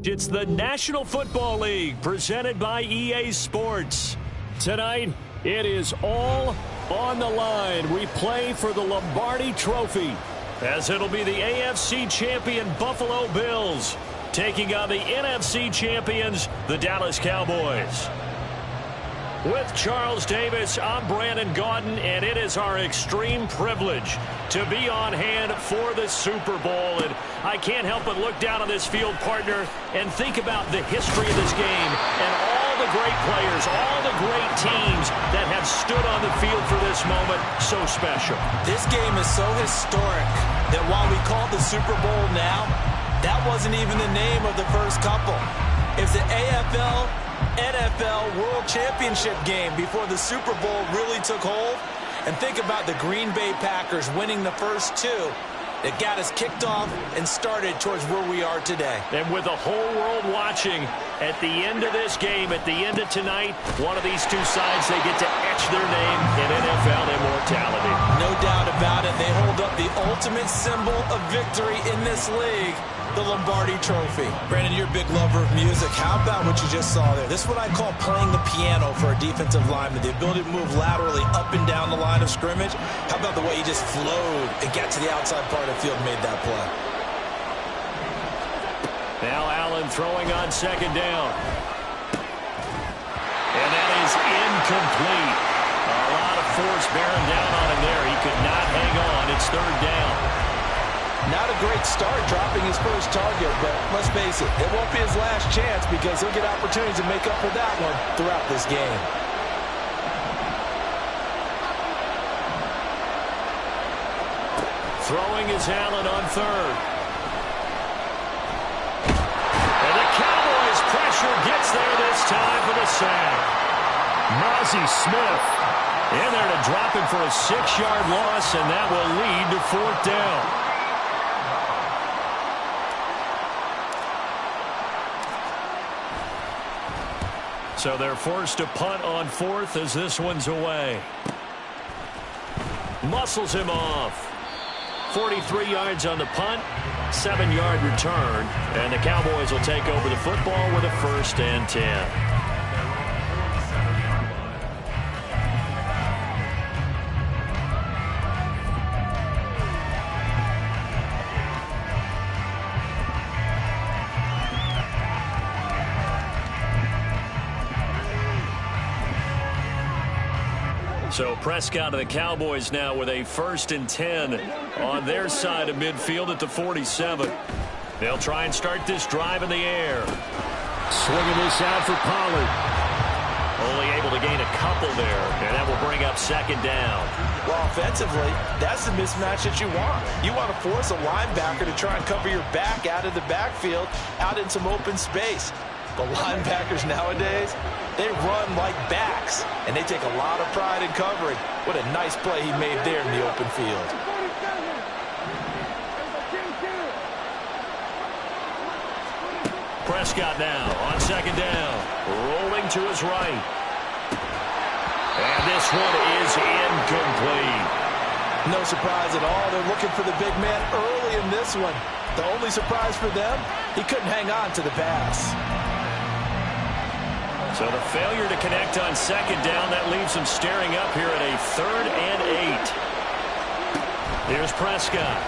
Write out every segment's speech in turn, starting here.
It's the National Football League presented by EA Sports. Tonight, it is all on the line. We play for the Lombardi Trophy, as it'll be the AFC champion Buffalo Bills taking on the NFC champions, the Dallas Cowboys. With Charles Davis, I'm Brandon Gaudin, and it is our extreme privilege to be on hand for the Super Bowl. And I can't help but look down on this field, partner, and think about the history of this game and all the great players, all the great teams that have stood on the field for this moment. So special. This game is so historic that while we call it the Super Bowl now, that wasn't even the name of the first couple. It's the NFL World Championship game before the Super Bowl really took hold. And think about the Green Bay Packers winning the first two. It got us kicked off and started towards where we are today. And with the whole world watching, at the end of this game, at the end of tonight, one of these two sides, they get to etch their name in NFL immortality. No doubt about it. They hold up the ultimate symbol of victory in this league, the Lombardi Trophy. Brandon, you're a big lover of music. How about what you just saw there? This is what I call playing the piano for a defensive lineman. The ability to move laterally up and down the line of scrimmage. How about the way he just flowed and got to the outside part of the field and made that play? Now Allen throwing on second down. And that is incomplete. A lot of force bearing down on him there. He could not hang on. It's third down. Not a great start dropping his first target, but let's face it, it won't be his last chance because he'll get opportunities to make up for that one throughout this game. Throwing is Allen on third. And the Cowboys pressure gets there this time for the sack. Mozzie Smith in there to drop him for a 6-yard loss, and that will lead to fourth down. So they're forced to punt on fourth as this one's away. Muscles him off. 43 yards on the punt, 7-yard return, and the Cowboys will take over the football with a 1st and 10. So Prescott of the Cowboys now with a 1st and 10 on their side of midfield at the 47. They'll try and start this drive in the air. Swinging this out for Pollard. Only able to gain a couple there, and that will bring up second down. Well, offensively, that's the mismatch that you want. You want to force a linebacker to try and cover your back out of the backfield, out in some open space. The linebackers nowadays, they run like backs, and they take a lot of pride in covering. What a nice play he made there in the open field. Prescott now on second down, rolling to his right. And this one is incomplete. No surprise at all. They're looking for the big man early in this one. The only surprise for them, he couldn't hang on to the pass. So the failure to connect on second down, that leaves them staring up here at a 3rd and 8. Here's Prescott.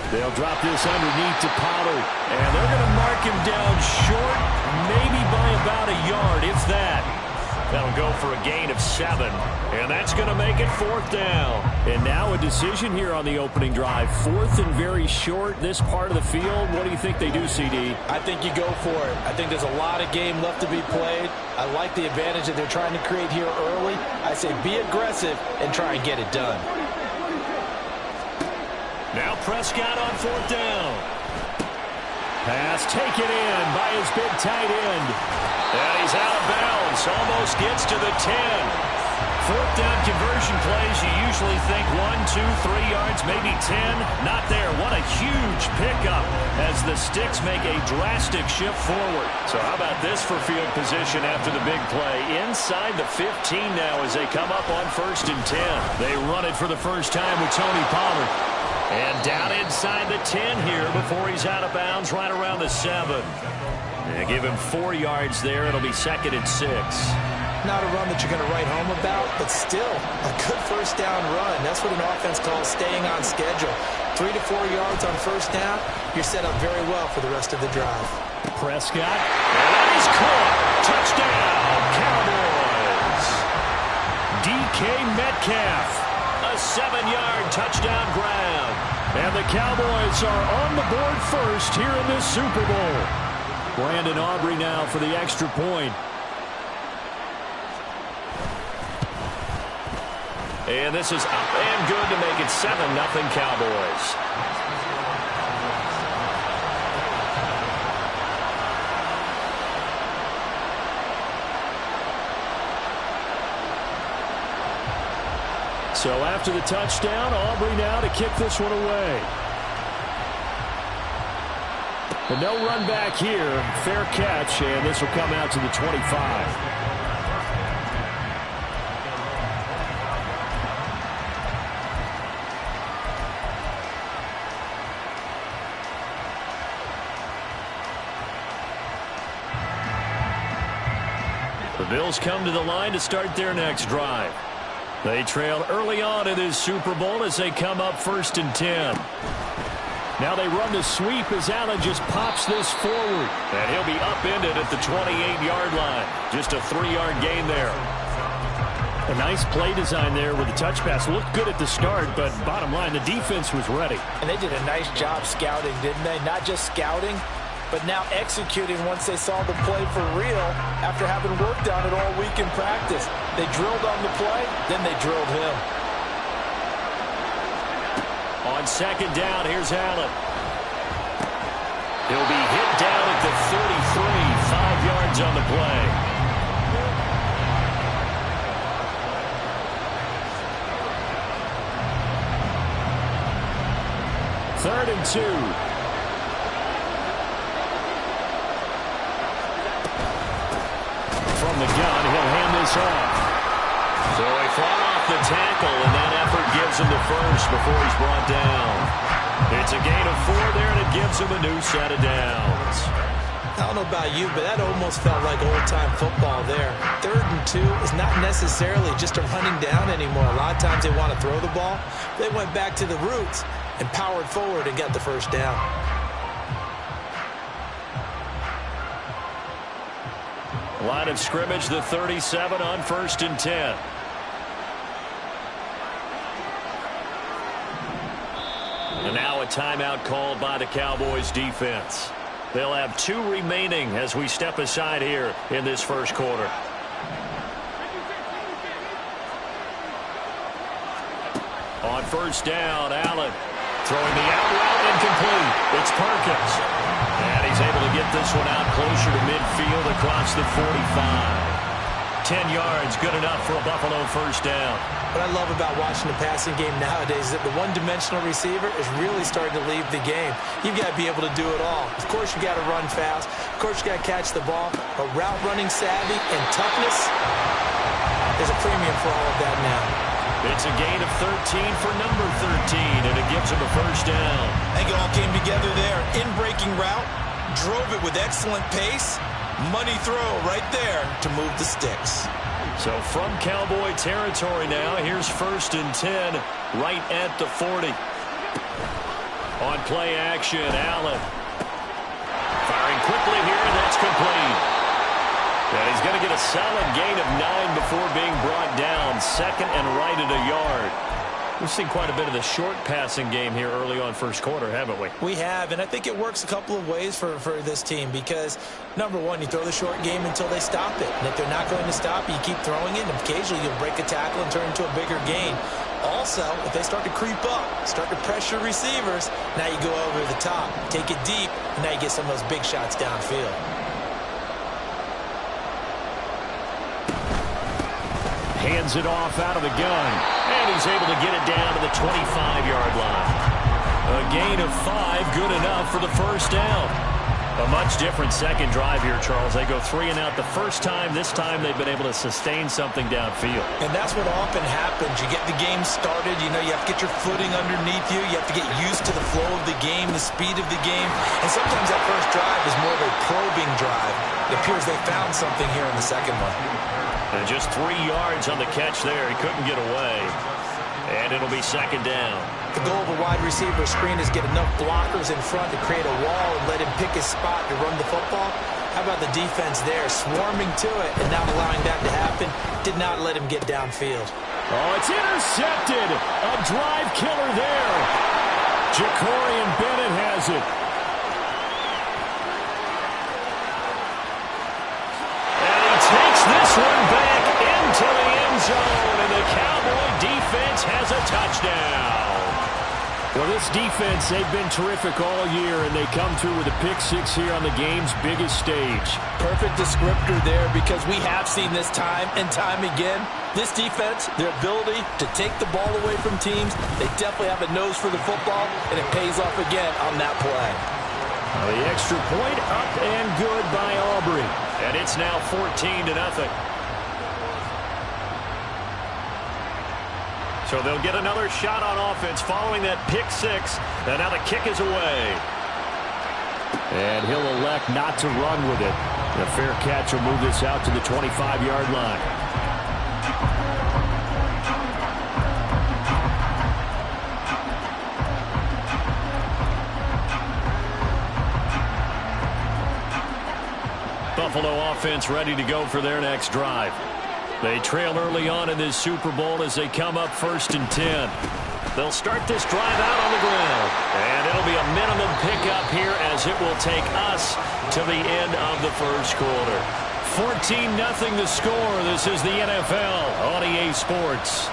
They'll drop this underneath to Pollard, and they're going to mark him down short, maybe by about a yard, if that. That'll go for a gain of 7, and that's going to make it 4th down. And now a decision here on the opening drive. 4th and very short, this part of the field. What do you think they do, CD? I think you go for it. I think there's a lot of game left to be played. I like the advantage that they're trying to create here early. I say be aggressive and try and get it done. Now Prescott on 4th down. Pass taken in by his big tight end. And he's out of bounds. Almost gets to the 10. fourth down conversion plays, you usually think 1, 2, 3 yards, maybe 10. Not there. What a huge pickup as the Sticks make a drastic shift forward. So how about this for field position after the big play? Inside the 15 now as they come up on 1st and 10. They run it for the first time with Tony Pollard. And down inside the 10 here before he's out of bounds right around the 7. They give him 4 yards there. It'll be 2nd and 6. Not a run that you're going to write home about, but still a good first down run. That's what an offense calls staying on schedule. 3 to 4 yards on first down, you're set up very well for the rest of the drive. Prescott, and that is caught. Touchdown, Cowboys. DK Metcalf, a 7-yard touchdown grab. And the Cowboys are on the board first here in this Super Bowl. Brandon Aubrey now for the extra point. And this is up and good to make it 7-0 Cowboys. So after the touchdown, Aubrey now to kick this one away. But no run back here. Fair catch, and this will come out to the 25. The Bills come to the line to start their next drive. They trail early on in this Super Bowl as they come up 1st and 10. Now they run the sweep as Allen just pops this forward. And he'll be upended at the 28-yard line. Just a 3-yard gain there. A nice play design there with the touch pass. Looked good at the start, but bottom line, the defense was ready. And they did a nice job scouting, didn't they? Not just scouting, but now executing once they saw the play for real after having worked on it all week in practice. They drilled on the play, then they drilled him. On 2nd down, here's Allen. He'll be hit down at the 33, 5 yards on the play. Third and 2. From the gun, he'll hand this off. So he fought off the tackle, and that effort gives him the first before he's brought down. It's a gain of 4 there, and it gives him a new set of downs. I don't know about you, but that almost felt like old-time football there. 3rd and 2 is not necessarily just a running down anymore. A lot of times they want to throw the ball. They went back to the roots and powered forward and got the first down. Line of scrimmage, the 37 on 1st and 10. And now a timeout called by the Cowboys defense. They'll have 2 remaining as we step aside here in this first quarter. On 1st down, Allen throwing the out route incomplete. It's Perkins. And he's able to get this one out closer to midfield across the 45. 10 yards, good enough for a Buffalo first down. What I love about watching the passing game nowadays is that the one-dimensional receiver is really starting to leave the game. You've got to be able to do it all. Of course, you got to run fast. Of course, you got to catch the ball. But route running savvy and toughness is a premium for all of that now. It's a gain of 13 for number 13, and it gives him a first down. I think it all came together there. In-breaking route, drove it with excellent pace. Money throw right there to move the sticks. So from Cowboy territory now, here's 1st and 10 right at the 40. On play action, Allen. Firing quickly here, and that's complete. And he's going to get a solid gain of 9 before being brought down. 2nd and right at a yard. We've seen quite a bit of the short passing game here early on first quarter, haven't we? We have, and I think it works a couple of ways for this team because, number one, you throw the short game until they stop it. And if they're not going to stop it, you keep throwing it, and occasionally you'll break a tackle and turn into a bigger gain. Also, if they start to creep up, start to pressure receivers, now you go over the top, take it deep, and now you get some of those big shots downfield. Hands it off out of the gun. And he's able to get it down to the 25-yard line. A gain of 5, good enough for the first down. A much different second drive here, Charles. They go 3 and out the first time. This time they've been able to sustain something downfield. And that's what often happens. You get the game started. You know, you have to get your footing underneath you. You have to get used to the flow of the game, the speed of the game. And sometimes that first drive is more of a probing drive. It appears they found something here in the second one. And just 3 yards on the catch there. He couldn't get away. And it'll be second down. The goal of a wide receiver screen is get enough blockers in front to create a wall and let him pick his spot to run the football. How about the defense there, swarming to it and not allowing that to happen? Did not let him get downfield. Oh, it's intercepted. A drive killer there. Jacorian Bennett has it. And he takes this one back into the end zone, and the Cowboy defense has a touchdown. Well, this defense, they've been terrific all year, and they come through with a pick-6 here on the game's biggest stage. Perfect descriptor there, because we have seen this time and time again. This defense, their ability to take the ball away from teams, they definitely have a nose for the football, and it pays off again on that play. The extra point up and good by Aubrey, and it's now 14-0. So they'll get another shot on offense following that pick-6. And now the kick is away. And he'll elect not to run with it. The fair catch will move this out to the 25-yard line. Buffalo offense ready to go for their next drive. They trail early on in this Super Bowl as they come up 1st and 10. They'll start this drive out on the ground. And it'll be a minimum pickup here as it will take us to the end of the first quarter. 14-0 the score. This is the NFL on EA Sports.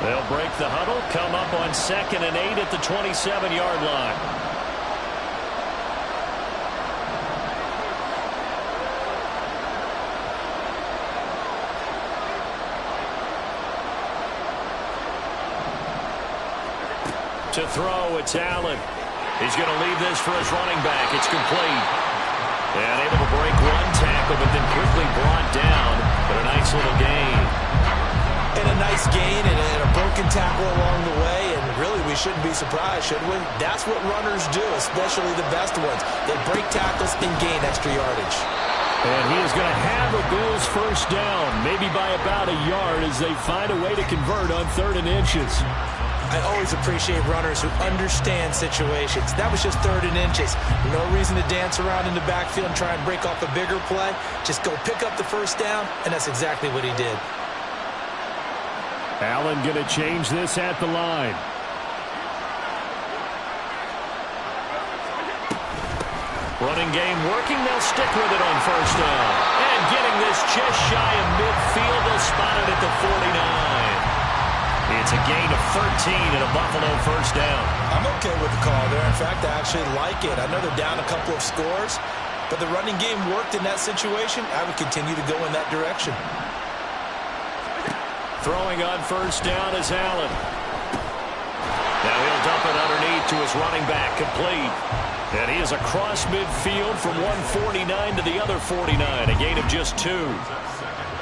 They'll break the huddle, come up on 2nd and 8 at the 27-yard line. To throw, it's Allen. He's going to leave this for his running back. It's complete. And able to break one tackle, but then quickly brought down. But a nice little gain. And a nice gain and a broken tackle along the way. And really, we shouldn't be surprised, should we? That's what runners do, especially the best ones. They break tackles and gain extra yardage. And he is going to have a Bills first down, maybe by about a yard as they find a way to convert on 3rd and inches. I always appreciate runners who understand situations. That was just 3rd and inches. No reason to dance around in the backfield and try and break off a bigger play. Just go pick up the first down, and that's exactly what he did. Allen going to change this at the line. Running game working. They'll stick with it on first down. And getting this just shy of midfield. They'll spot it at the 49. It's a gain of 13 and a Buffalo first down. I'm okay with the call there. In fact, I actually like it. I know they're down a couple of scores, but the running game worked in that situation. I would continue to go in that direction. Throwing on first down is Allen. Now he'll dump it underneath to his running back, complete. And he is across midfield from 149 to the other 49, a gain of just 2.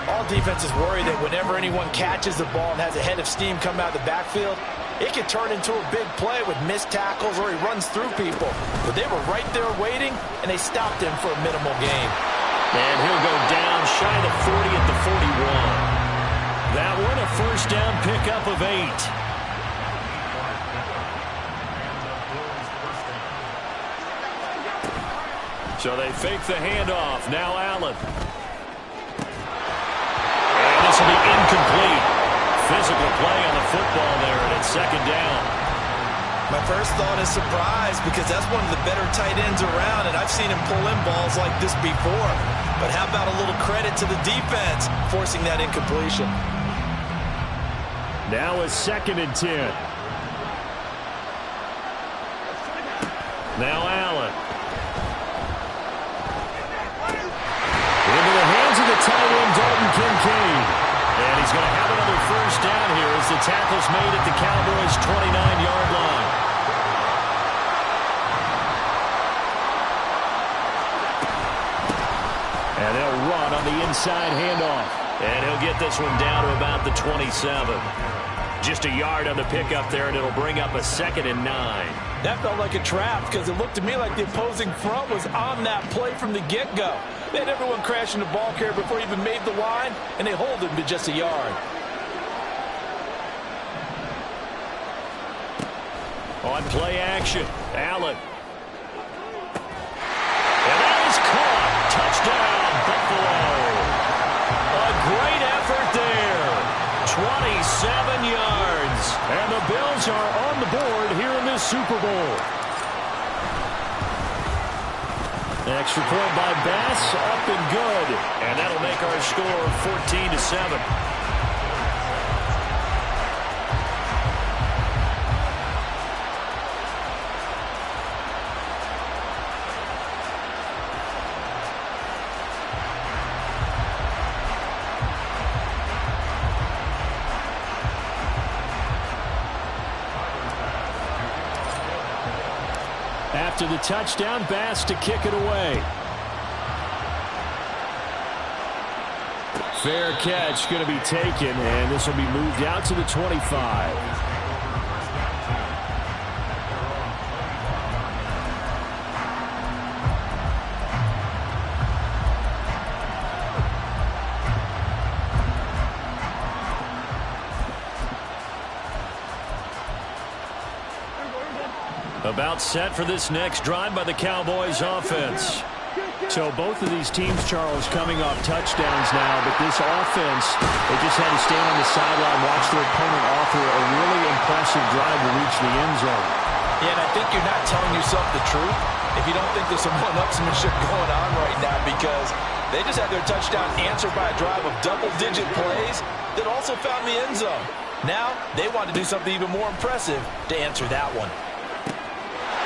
All defenses worry that whenever anyone catches the ball and has a head of steam come out of the backfield, it can turn into a big play with missed tackles or he runs through people. But they were right there waiting, and they stopped him for a minimal gain. And he'll go down shy of the 40 at the 41. That one a first down pickup of 8. So they fake the handoff. Now Allen. And this will be incomplete. Physical play on the football there, and it's second down. My first thought is surprise, because that's one of the better tight ends around, and I've seen him pull in balls like this before. But how about a little credit to the defense forcing that incompletion? Now it's 2nd and 10. Now Allen. Into the hands of the tight end, Dalton Kincaid. And he's going to have another first down here as the tackle's made at the Cowboys' 29-yard line. And they'll run on the inside handoff. And he'll get this one down to about the 27. Just a yard on the pickup there, and it'll bring up a 2nd and 9. That felt like a trap because it looked to me like the opposing front was on that play from the get-go. They had everyone crashing the ball carrier before he even made the line, and they hold him to just a yard. On play action, Allen. And that is caught. Touchdown, Buffalo. A great effort there. 27 yards. And the Bills are on the board here in this Super Bowl. Extra point by Bass, up and good. And that'll make our score 14-7. After the touchdown, Bass to kick it away. Fair catch going to be taken, and this will be moved out to the 25. About set for this next drive by the Cowboys offense. So both of these teams, Charles, coming off touchdowns now, but this offense, they just had to stand on the sideline, watch their opponent offer a really impressive drive to reach the end zone. Yeah, and I think you're not telling yourself the truth if you don't think there's some one-upsmanship going on right now, because they just had their touchdown answered by a drive of double-digit plays that also found the end zone. Now they want to do something even more impressive to answer that one.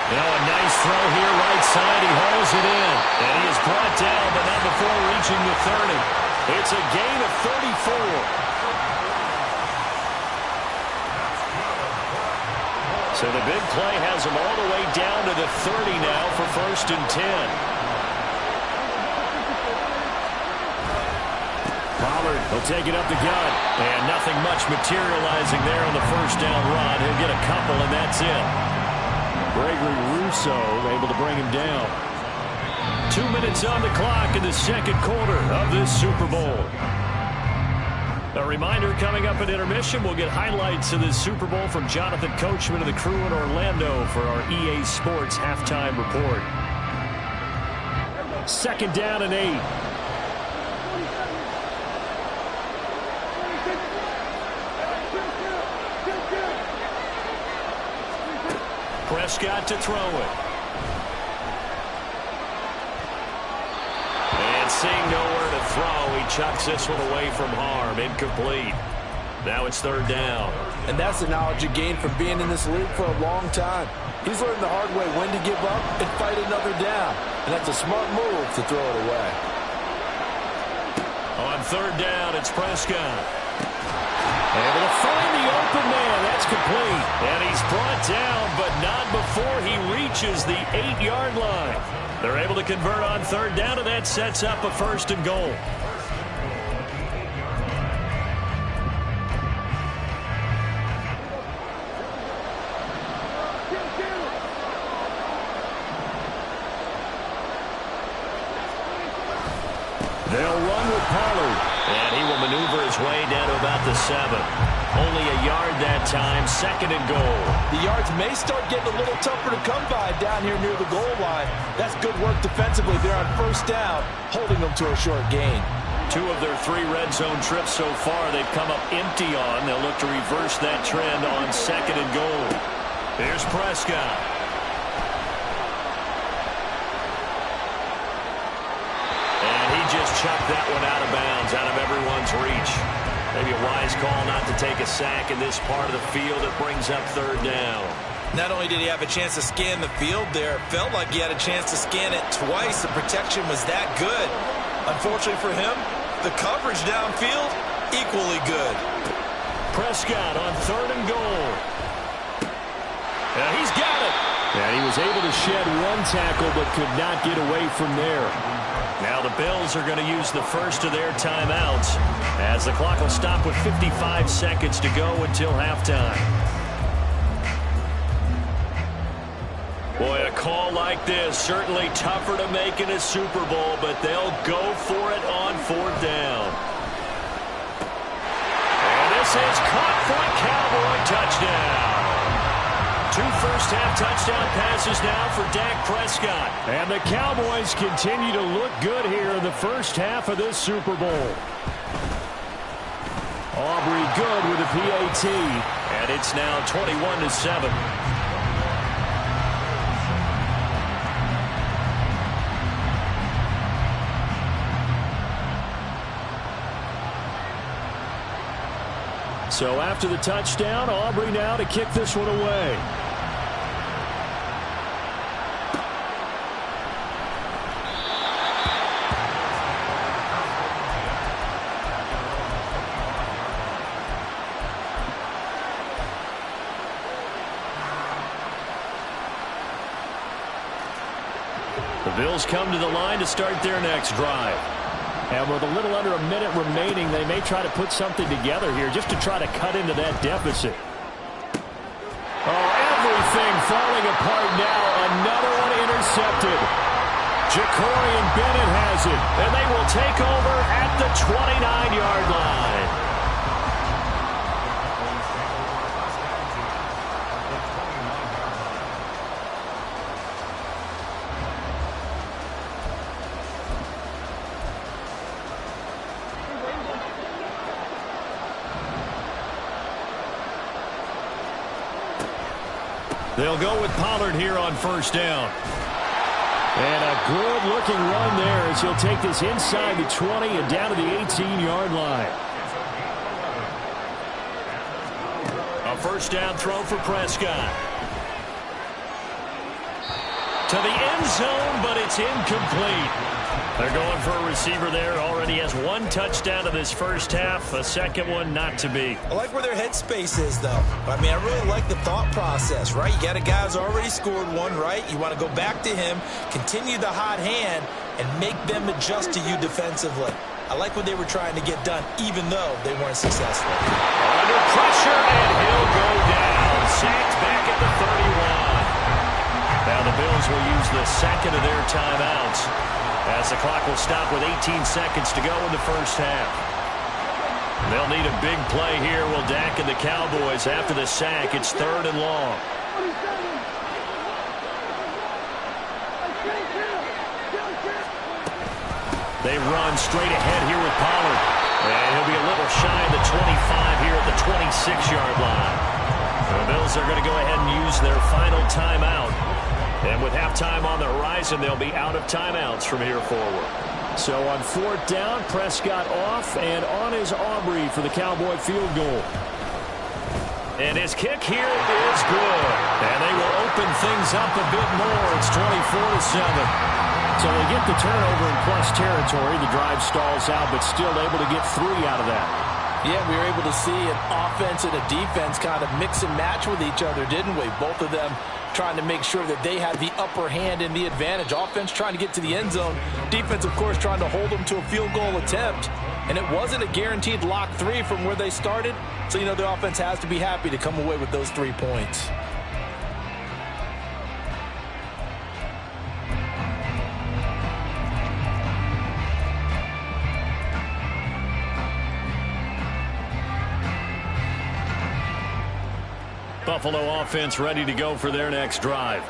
Now a nice throw here, right side. He hauls it in. And he is brought down, but not before reaching the 30. It's a gain of 34. So the big play has him all the way down to the 30 now for 1st and 10. Pollard will take it up the gut. And nothing much materializing there on the first down run. He'll get a couple, and that's it. Gregory Rousseau able to bring him down. 2 minutes on the clock in the second quarter of this Super Bowl. A reminder, coming up at intermission, we'll get highlights of this Super Bowl from Jonathan Coachman and the crew in Orlando for our EA Sports halftime report. 2nd down and 8. Prescott to throw it. And seeing nowhere to throw, he chucks this one away from harm. Incomplete. Now it's 3rd down. And that's the knowledge you gain from being in this league for a long time. He's learned the hard way when to give up and fight another down. And that's a smart move to throw it away. On 3rd down, it's Prescott. Able to find the open man. That's complete. And he's brought down, but not before he reaches the 8-yard line. They're able to convert on 3rd down, and that sets up a 1st and goal. They'll run with Pollard. And he will maneuver his way down to about the 7. Only a yard that time, 2nd and goal. The yards may start getting a little tougher to come by down here near the goal line. That's good work defensively there on 1st down, holding them to a short gain. 2 of their 3 red zone trips so far they've come up empty on. They'll look to reverse that trend on 2nd and goal. Here's Prescott. Just chucked that one out of bounds, out of everyone's reach. Maybe a wise call not to take a sack in this part of the field. It brings up 3rd down. Not only did he have a chance to scan the field there, it felt like he had a chance to scan it twice. The protection was that good. Unfortunately for him, the coverage downfield, equally good. Prescott on 3rd and goal. And he's got it. And he was able to shed one tackle but could not get away from there. Now the Bills are going to use the first of their timeouts as the clock will stop with 55 seconds to go until halftime. Boy, a call like this, certainly tougher to make in a Super Bowl, but they'll go for it on 4th down. And this is caught for a Cowboy touchdown. 2 first-half touchdown passes now for Dak Prescott. And the Cowboys continue to look good here in the first half of this Super Bowl. Aubrey good with a PAT, and it's now 21-7. So after the touchdown, Aubrey now to kick this one away. The Bills come to the line to start their next drive. And with a little under a minute remaining, they may try to put something together here just to try to cut into that deficit. Oh, everything falling apart now. Another one intercepted. Jacorian Bennett has it, and they will take over at the 29-yard line. They'll go with Pollard here on 1st down. And a good-looking run there as he'll take this inside the 20 and down to the 18-yard line. A 1st down throw for Prescott. To the end zone, but it's incomplete. They're going for a receiver there. Already has 1 touchdown in this first half. A second one not to be. I like where their headspace is, though. I mean, I really like the thought process, right? You got a guy who's already scored 1, right? You want to go back to him, continue the hot hand, and make them adjust to you defensively. I like what they were trying to get done, even though they weren't successful. Under pressure, and he'll go down. Sacked back at the 31. Now the Bills will use the second of their timeouts as the clock will stop with 18 seconds to go in the first half. They'll need a big play here. Will Dak and the Cowboys after the sack. It's 3rd and long. They run straight ahead here with Pollard. And he'll be a little shy of the 25 here at the 26-yard line. The Bills are going to go ahead and use their final timeout. And with halftime on the horizon, they'll be out of timeouts from here forward. So on 4th down, Prescott off, and on is Aubrey for the Cowboy field goal. And his kick here is good. And they will open things up a bit more. It's 24-7. So they get the turnover in plus territory. The drive stalls out, but still able to get 3 out of that. Yeah, we were able to see an offense and a defense kind of mix and match with each other, didn't we? Both of them trying to make sure that they had the upper hand and the advantage. Offense trying to get to the end zone. Defense, of course, trying to hold them to a field goal attempt. And it wasn't a guaranteed lock 3 from where they started. So, you know, the offense has to be happy to come away with those 3 points. Buffalo offense ready to go for their next drive.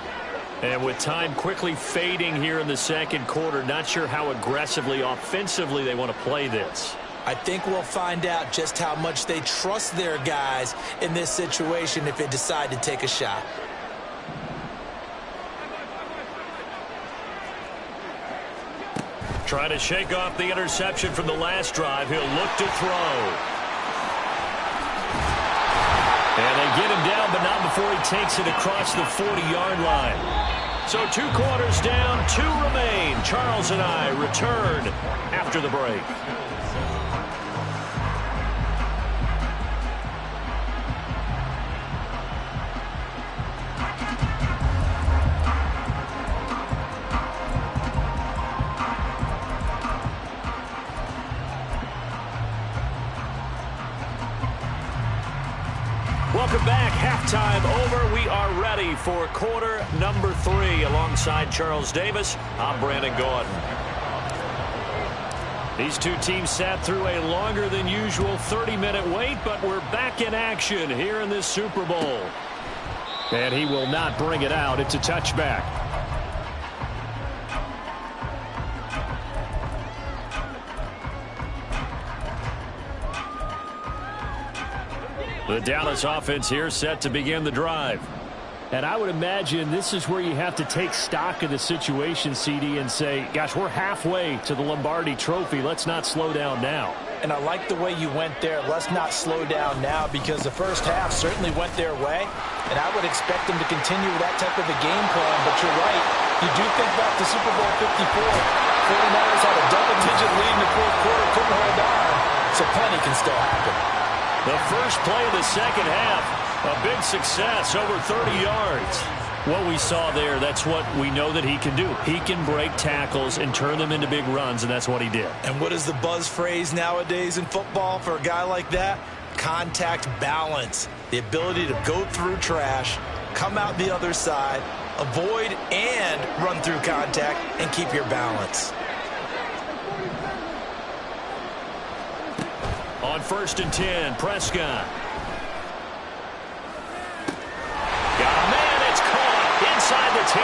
And with time quickly fading here in the second quarter, not sure how aggressively, offensively they want to play this. I think we'll find out just how much they trust their guys in this situation if they decide to take a shot. Trying to shake off the interception from the last drive. He'll look to throw. And they get him down down, but not before he takes it across the 40-yard line. So 2 quarters down, 2 remain. Charles and I return after the break. Welcome back. Halftime over. We are ready for quarter number 3. Alongside Charles Davis, I'm Brandon Gordon. These two teams sat through a longer than usual 30-minute wait, but we're back in action here in this Super Bowl. And he will not bring it out. It's a touchback. The Dallas offense here set to begin the drive. And I would imagine this is where you have to take stock of the situation, CD, and say, gosh, we're halfway to the Lombardi Trophy. Let's not slow down now. And I like the way you went there. Let's not slow down now, because the first half certainly went their way. And I would expect them to continue with that type of a game plan. But you're right. You do think back to Super Bowl 54. 49ers had a double-digit lead in the fourth quarter, couldn't hold on. So plenty can still happen. The first play of the second half, a big success, over 30 yards. What we saw there, that's what we know that he can do. He can break tackles and turn them into big runs, and that's what he did. And what is the buzz phrase nowadays in football for a guy like that? Contact balance. The ability to go through trash, come out the other side, avoid and run through contact, and keep your balance. On 1st and 10, Prescott. Got a man, it's caught inside the 10.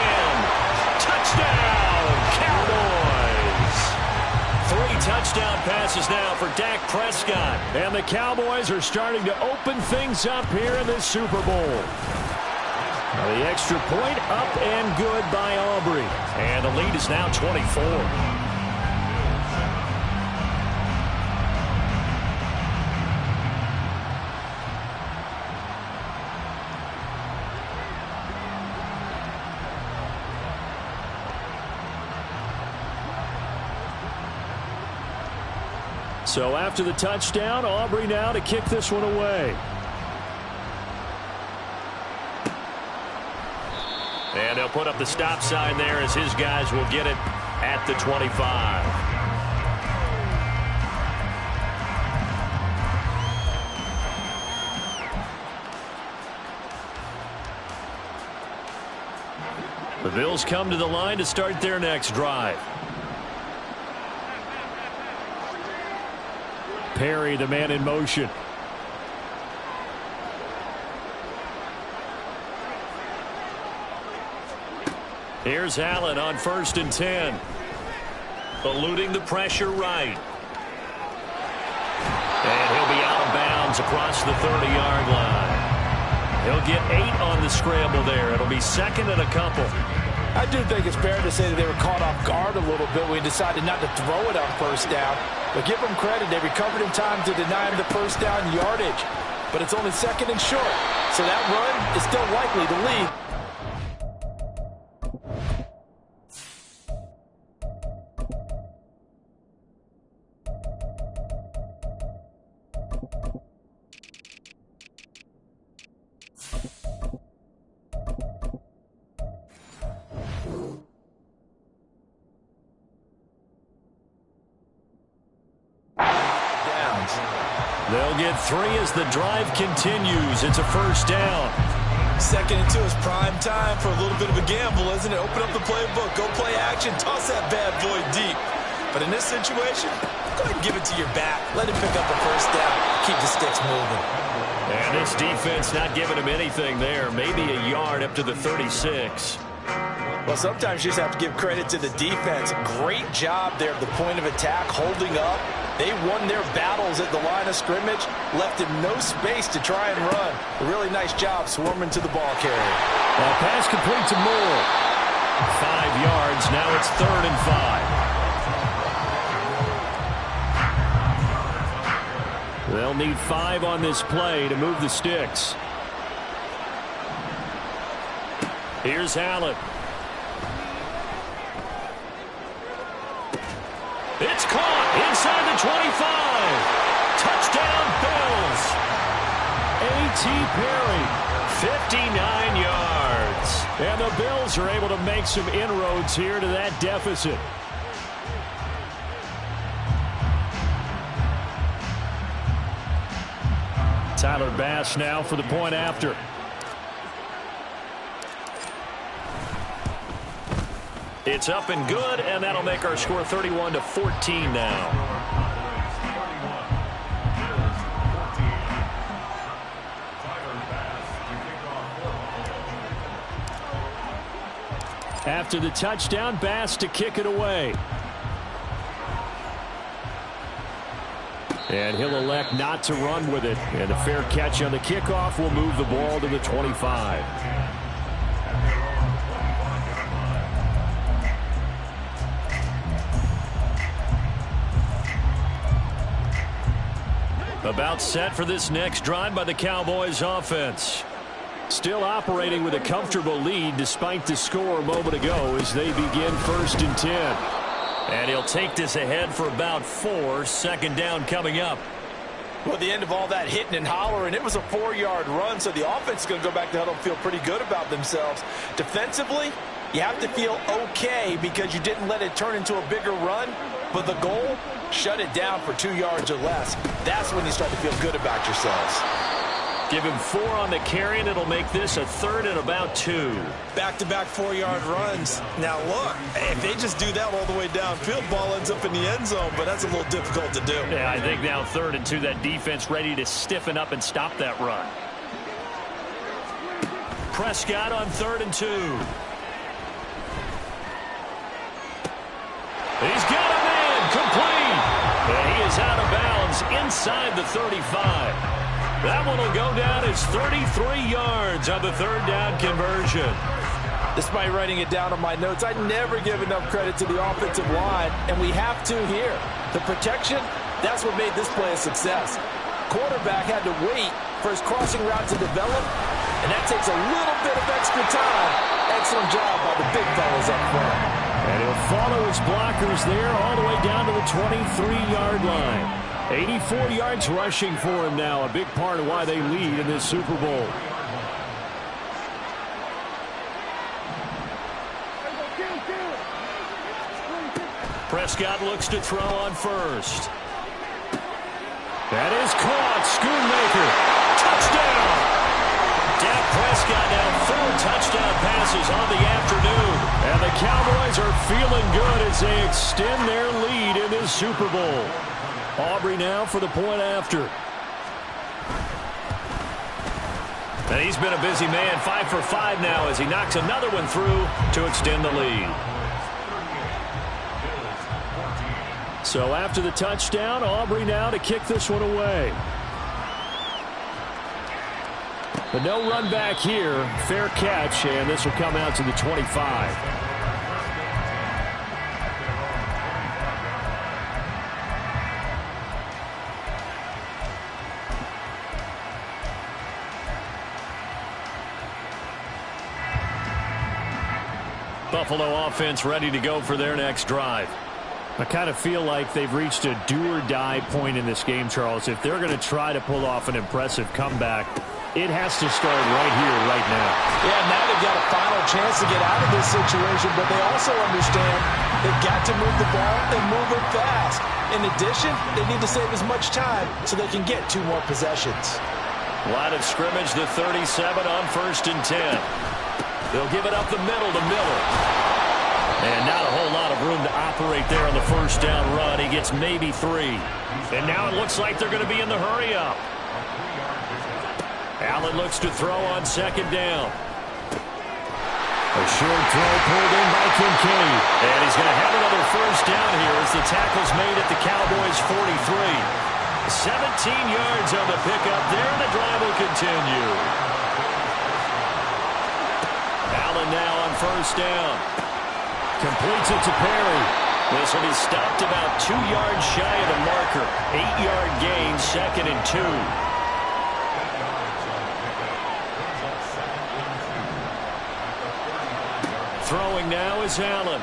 Touchdown, Cowboys. 3 touchdown passes now for Dak Prescott. And the Cowboys are starting to open things up here in this Super Bowl. Now the extra point up and good by Aubrey. And the lead is now 24. So after the touchdown, Aubrey now to kick this one away. And they'll put up the stop sign there as his guys will get it at the 25. The Bills come to the line to start their next drive. Perry, the man in motion. Here's Allen on 1st and 10. Eluding the pressure right. And he'll be out of bounds across the 30-yard line. He'll get 8 on the scramble there. It'll be 2nd and a couple. I do think it's fair to say that they were caught off guard a little bit when he decided not to throw it on 1st down. But give them credit. They recovered in time to deny him the 1st down yardage. But it's only 2nd and short. So that run is still likely to lead. They'll get 3 as the drive continues. It's a 1st down. 2nd and 2 is prime time for a little bit of a gamble, isn't it? Open up the playbook, go play action, toss that bad boy deep. But in this situation, go ahead and give it to your back. Let him pick up a 1st down. Keep the sticks moving. And this defense not giving him anything there. Maybe a yard up to the 36. Well, sometimes you just have to give credit to the defense. Great job there at the point of attack, holding up. They won their battles at the line of scrimmage, left him no space to try and run. A really nice job swarming to the ball carrier. Pass complete to Moore. 5 yards. Now it's 3rd and 5. They'll need 5 on this play to move the sticks. Here's Allen. It's caught inside the 25. Touchdown, Bills. A.T. Perry, 59 yards. And the Bills are able to make some inroads here to that deficit. Tyler Bass now for the point after. It's up and good, and that'll make our score 31-14 now. After the touchdown, Bass to kick it away. And he'll elect not to run with it. And a fair catch on the kickoff will move the ball to the 25. About set for this next drive by the Cowboys offense. Still operating with a comfortable lead despite the score a moment ago as they begin 1st and 10. And he'll take this ahead for about 4. Second down coming up. Well, the end of all that hitting and hollering, it was a 4-yard run, so the offense is going to go back to huddle and feel pretty good about themselves. Defensively, you have to feel okay because you didn't let it turn into a bigger run, but the goal, shut it down for 2 yards or less. That's when you start to feel good about yourselves. Give him 4 on the carry, and it'll make this a 3rd and about 2. Back-to-back 4-yard runs. Now, look, if they just do that all the way downfield, ball ends up in the end zone, but that's a little difficult to do. Yeah, I think now 3rd and 2, that defense ready to stiffen up and stop that run. Prescott on 3rd and 2. He's got a man complete. And he is out of bounds inside the 35. That one will go down as 33 yards on the 3rd down conversion. Despite writing it down on my notes, I never give enough credit to the offensive line, and we have to here. The protection, that's what made this play a success. Quarterback had to wait for his crossing route to develop, and that takes a little bit of extra time. Excellent job by the big fellas up front. And he'll follow his blockers there all the way down to the 23-yard line. 84 yards rushing for him now, a big part of why they lead in this Super Bowl. Prescott looks to throw on 1st. That is caught. Schoonmaker. Touchdown. Dak Prescott now 4 touchdown passes on the afternoon. And the Cowboys are feeling good as they extend their lead in this Super Bowl. Aubrey now for the point after. And he's been a busy man, 5 for 5 now as he knocks another one through to extend the lead. So after the touchdown, Aubrey now to kick this one away. But no run back here. Fair catch, and this will come out to the 25. Buffalo offense ready to go for their next drive. I kind of feel like they've reached a do-or-die point in this game, Charles. If they're going to try to pull off an impressive comeback, it has to start right here, right now. Yeah, now they've got a final chance to get out of this situation, but they also understand they've got to move the ball and move it fast. In addition, they need to save as much time so they can get 2 more possessions. Line of scrimmage, the 37 on 1st and 10. They'll give it up the middle to Miller. And not a whole lot of room to operate there on the 1st down run. He gets maybe 3. And now it looks like they're going to be in the hurry-up. Allen looks to throw on 2nd down. A short throw pulled in by Kincaid. And he's going to have another 1st down here as the tackle's made at the Cowboys' 43. 17 yards on the pickup there, and the drive will continue. Allen now on 1st down. Completes it to Perry. This will be stopped about 2 yards shy of the marker. 8-yard gain, 2nd and 2. Throwing now is Allen.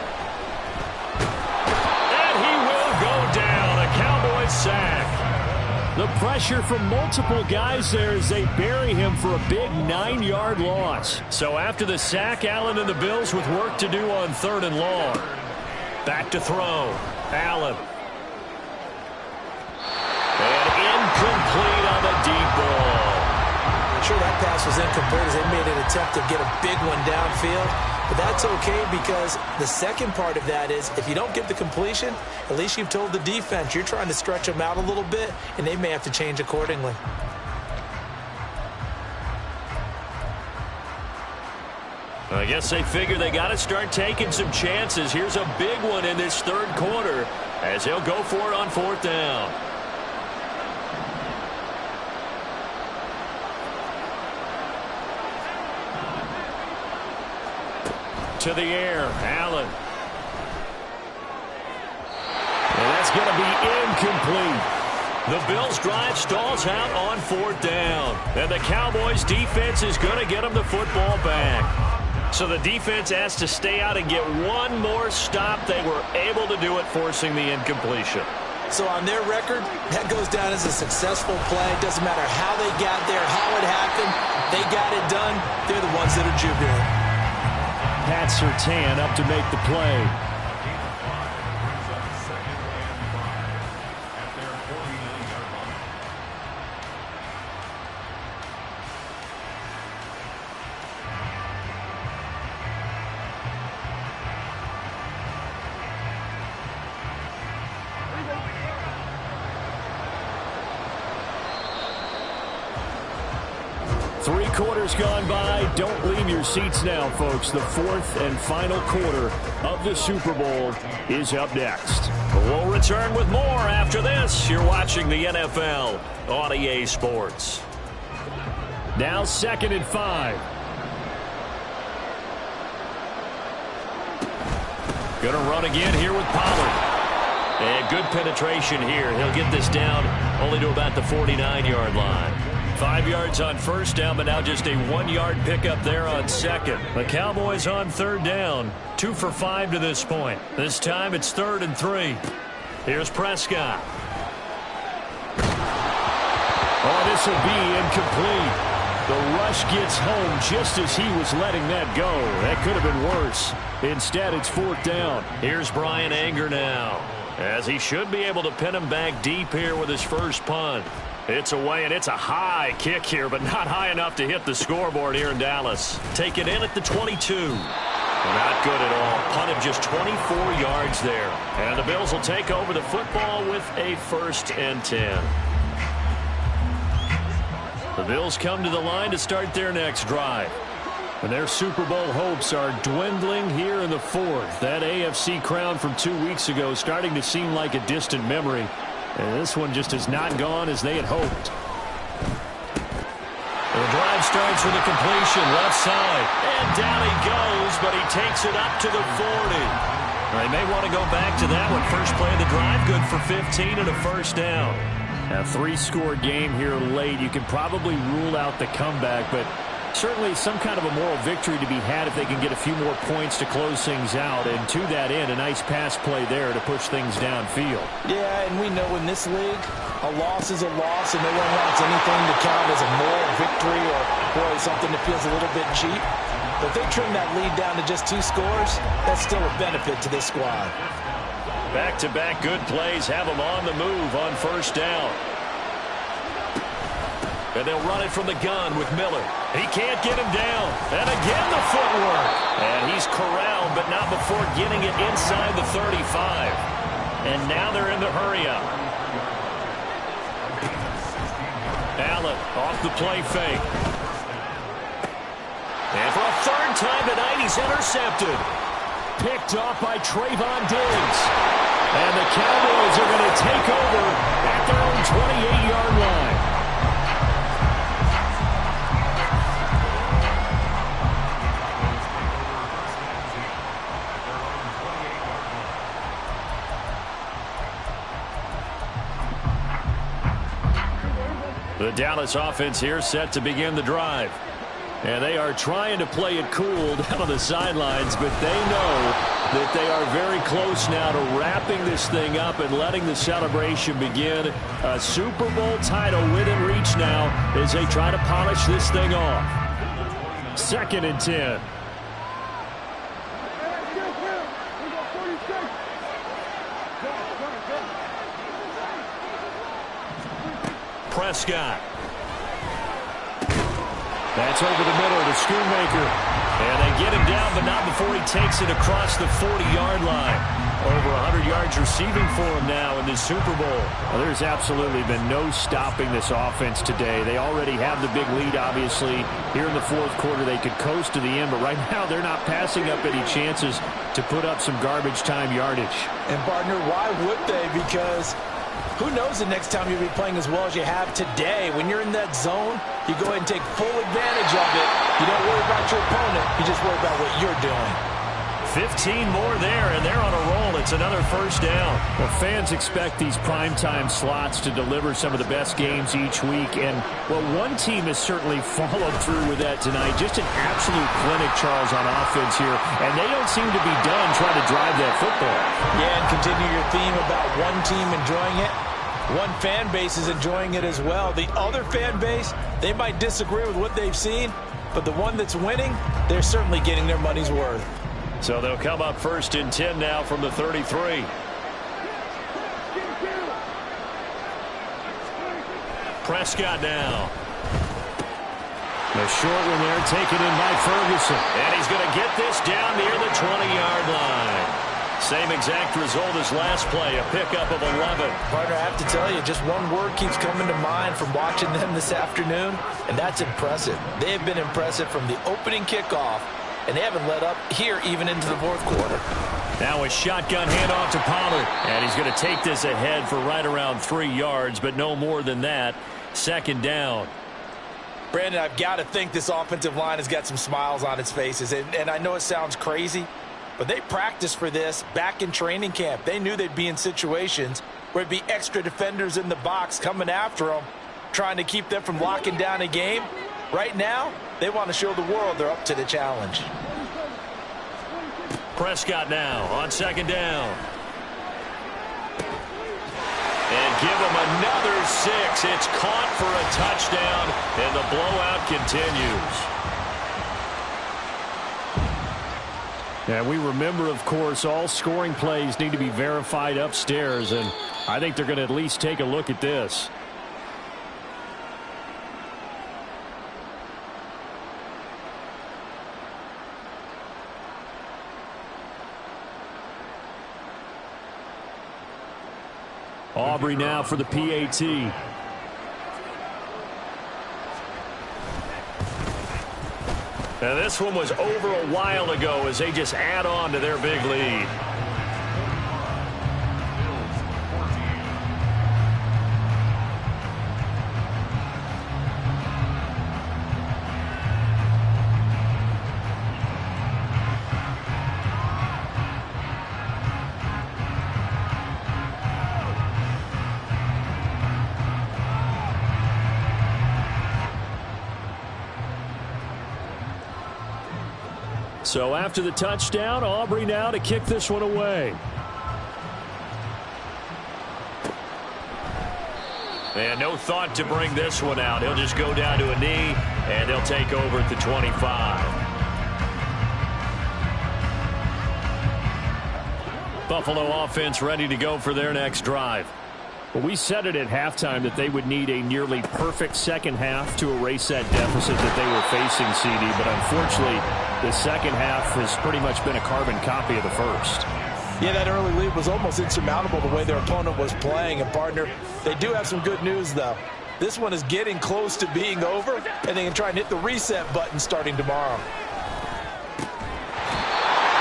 And he will go down. A Cowboys sack. The pressure from multiple guys there as they bury him for a big 9-yard loss. So after the sack, Allen and the Bills with work to do on 3rd and long. Back to throw. Allen. And incomplete on the deep ball. Sure, that pass was incomplete as they made an attempt to get a big one downfield. But that's okay because the second part of that is if you don't get the completion, at least you've told the defense you're trying to stretch them out a little bit, and they may have to change accordingly. I guess they figure they got to start taking some chances. Here's a big one in this 3rd quarter as he'll go for it on 4th down. To the air, Allen. And that's going to be incomplete. The Bills' drive stalls out on 4th down. And the Cowboys' defense is going to get them the football back. So the defense has to stay out and get one more stop. They were able to do it, forcing the incompletion. So on their record, that goes down as a successful play. Doesn't matter how they got there, how it happened. They got it done. They're the ones that are jubilant. Pat Surtain up to make the play. Three quarters gone by. Don't leave your seats now, folks. The 4th and final quarter of the Super Bowl is up next. We'll return with more after this. You're watching the NFL on EA Sports. Now 2nd and 5. Gonna run again here with Pollard. And good penetration here. He'll get this down only to about the 49-yard line. 5 yards on 1st down, but now just a 1-yard pickup there on 2nd. The Cowboys on 3rd down. 2 for 5 to this point. This time it's 3rd and 3. Here's Prescott. Oh, this will be incomplete. The rush gets home just as he was letting that go. That could have been worse. Instead, it's 4th down. Here's Brian Anger now, as he should be able to pin him back deep here with his first punt. It's away, and it's a high kick here, but not high enough to hit the scoreboard here in Dallas. Take it in at the 22. Not good at all. Punt of just 24 yards there. And the Bills will take over the football with a 1st and 10. The Bills come to the line to start their next drive. And their Super Bowl hopes are dwindling here in the 4th. That AFC crown from 2 weeks ago starting to seem like a distant memory. And this one just has not gone as they had hoped. The drive starts with a completion left side. And down he goes, but he takes it up to the 40. They may want to go back to that one. First play of the drive, good for 15 and a 1st down. A 3-score game here late. You can probably rule out the comeback, but certainly some kind of a moral victory to be had if they can get a few more points to close things out. And to that end, a nice pass play there to push things downfield. Yeah, and we know in this league, a loss is a loss, and no one wants anything to count as a moral victory or, boy, something that feels a little bit cheap. But if they trim that lead down to just 2 scores, that's still a benefit to this squad. Back-to-back good plays have them on the move on 1st down. And they'll run it from the gun with Miller. He can't get him down. And again the footwork. And he's corralled, but not before getting it inside the 35. And now they're in the hurry-up. Allen off the play fake. And for a 3rd time tonight, he's intercepted. Picked off by Trayvon Diggs. And the Cowboys are going to take over at their own 28-yard line. The Dallas offense here set to begin the drive. And they are trying to play it cool down on the sidelines, but they know that they are very close now to wrapping this thing up and letting the celebration begin. A Super Bowl title within reach now as they try to polish this thing off. 2nd and 10. Prescott. That's over the middle to Schoonmaker. And they get him down, but not before he takes it across the 40-yard line. Over 100 yards receiving for him now in this Super Bowl. Well, there's absolutely been no stopping this offense today. They already have the big lead, obviously. Here in the 4th quarter, they could coast to the end, but right now they're not passing up any chances to put up some garbage time yardage. And, partner, why would they? Because who knows the next time you'll be playing as well as you have today. When you're in that zone, you go ahead and take full advantage of it. You don't worry about your opponent. You just worry about what you're doing. 15 more there, and they're on a roll. It's another 1st down. Well, fans expect these primetime slots to deliver some of the best games each week. And, well, one team has certainly followed through with that tonight. Just an absolute clinic, Charles, on offense here. And they don't seem to be done trying to drive that football. Yeah, and continue your theme about one team enjoying it. One fan base is enjoying it as well. The other fan base, they might disagree with what they've seen, but the one that's winning, they're certainly getting their money's worth. So they'll come up 1st and 10 now from the 33. Prescott now. The short one there taken in by Ferguson. And he's going to get this down near the 20-yard line. Same exact result as last play, a pickup of 11. Partner, I have to tell you, just one word keeps coming to mind from watching them this afternoon, and that's impressive. They have been impressive from the opening kickoff, and they haven't let up here even into the 4th quarter. Now a shotgun handoff to Pollard, and he's going to take this ahead for right around 3 yards, but no more than that. 2nd down. Brandon, I've got to think this offensive line has got some smiles on its faces, and I know it sounds crazy, but they practiced for this back in training camp. They knew they'd be in situations where it'd be extra defenders in the box coming after them, trying to keep them from locking down a game. Right now, they want to show the world they're up to the challenge. Prescott now on 2nd down. And give them another 6. It's caught for a touchdown, and the blowout continues. And we remember, of course, all scoring plays need to be verified upstairs, and I think they're going to at least take a look at this. Aubrey now for the PAT. Now this one was over a while ago as they just add on to their big lead. So after the touchdown, Aubrey now to kick this one away. And no thought to bring this one out. He'll just go down to a knee, and they'll take over at the 25. Buffalo offense ready to go for their next drive. Well, we said it at halftime that they would need a nearly perfect second half to erase that deficit that they were facing, CD. But unfortunately, the second half has pretty much been a carbon copy of the first. Yeah, that early lead was almost insurmountable the way their opponent was playing. And, partner, they do have some good news, though. This one is getting close to being over, and they can try and hit the reset button starting tomorrow.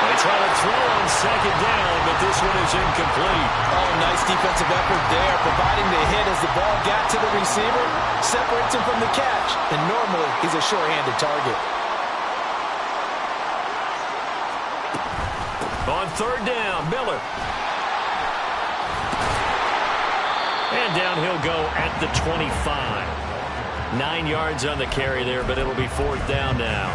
They try to throw on second down, but this one is incomplete. Oh, nice defensive effort there, providing the hit as the ball got to the receiver, separates him from the catch, and normally he's a sure-handed target. On third down, Miller. And down he'll go at the 25. 9 yards on the carry there, but it'll be 4th down now.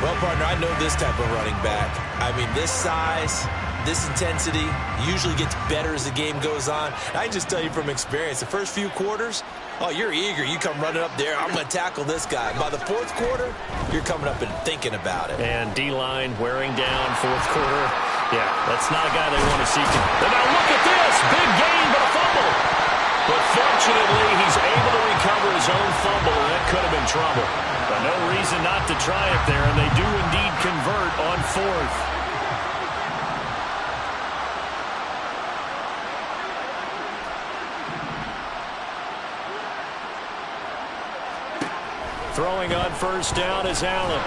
Well, partner, I know this type of running back. I mean, this size, this intensity usually gets better as the game goes on. I can just tell you from experience, the first few quarters, oh, you're eager. You come running up there, I'm going to tackle this guy. By the 4th quarter, you're coming up and thinking about it. And D-line wearing down 4th quarter. Yeah, that's not a guy they want to see. And now look at this. Big gain, but a fumble. But fortunately, he's able to recover his own fumble, and that could have been trouble. But no reason not to try it there, and they do indeed convert on 4th. Throwing on 1st down is Allen.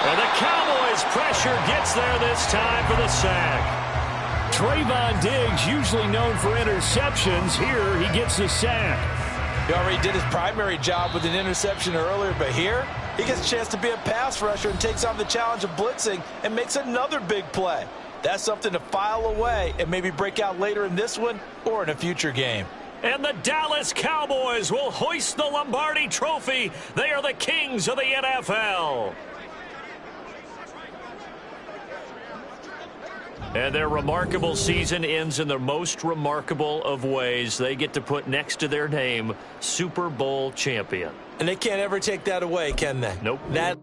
And the Cowboys' pressure gets there this time for the sack. Trayvon Diggs, usually known for interceptions. Here, he gets the sack. He already did his primary job with an interception earlier, but here, he gets a chance to be a pass rusher and takes on the challenge of blitzing and makes another big play. That's something to file away and maybe break out later in this one or in a future game. And the Dallas Cowboys will hoist the Lombardi Trophy. They are the kings of the NFL. And their remarkable season ends in the most remarkable of ways. They get to put next to their name, Super Bowl champion. And they can't ever take that away, can they? Nope. That